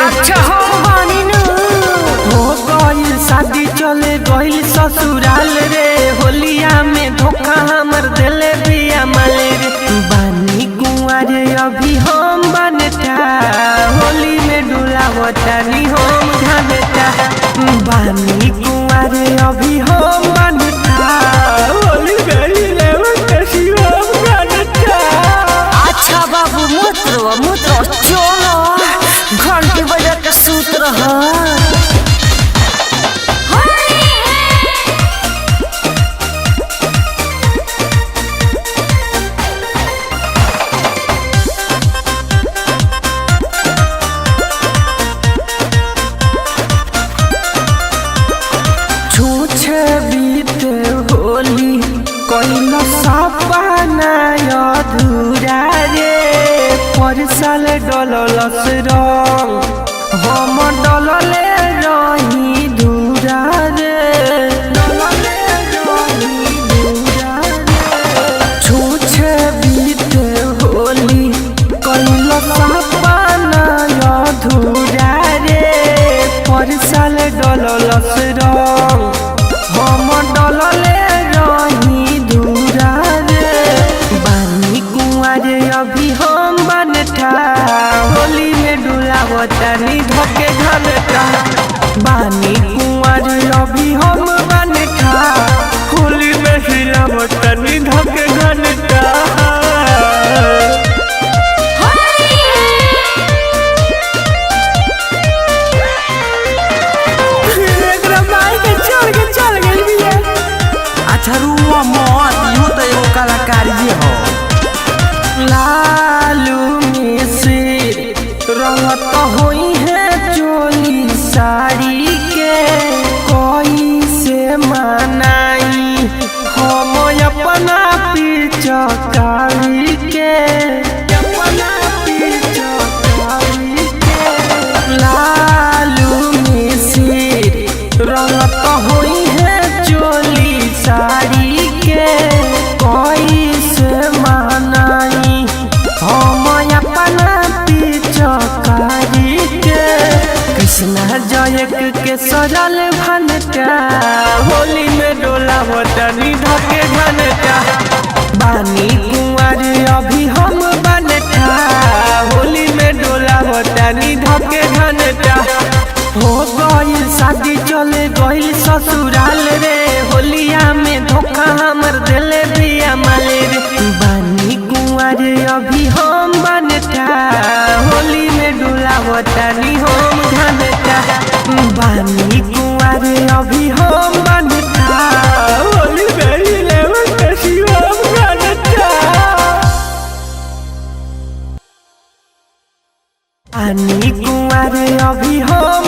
अच्छा हो बानी नु हो गइल शादी चले गइल ससुराल रे होलिया में धोखा हमर देले बिया माले रे बानी कुंवारे अभी हम बनता होली में डुलावतानी हम घाटा बानी कुंवारे अभी हम बनता होली में लेवंती हम घाटा। अच्छा बाबू मूत्र चलो घंटी बजा के सूत रहा छूछे बीते होली कइल सपना अधूरा रे पर साल डललस रंग हम डलले रही धूरा रे छूछे बीते होली कइल सपना अधूरा रे पर साल डललस रंग हम डलले रही धूरा रे बानी कुंवारे अभी हम बनता होली में डुलावतानी धके घनटा बानी कुंवारे अभी हम बनता होली में हिलावतानी धके घनटा। अच्छा रुआ मत इहो तो एगो कलाकारी हो। लालू मिसिर रंगत होई है चोली साड़ी के कोई से मनाई हम अपना पिचकारी के लालू मिसिर रंगत होई है चोली साड़ी के कोई से मनाई हम अपना पिचकारी के कृष्णा जयक के सजल भनटा होली में डोलावतानी धके घनटा बानी कुंवारे अभी हम बनता होली में डोलावतानी धके घनटा हो गइल शादी चले गइल ससुराल रे होलिया में धोखा हमर देले बिया माले रे बानी कुंवारे अभी हम बनता होली में डुलावतानी हम घनटा बानी कुंवारे अभी हम बनता होली में लेवंती हम घनटा बानी कुंवारे अभी हम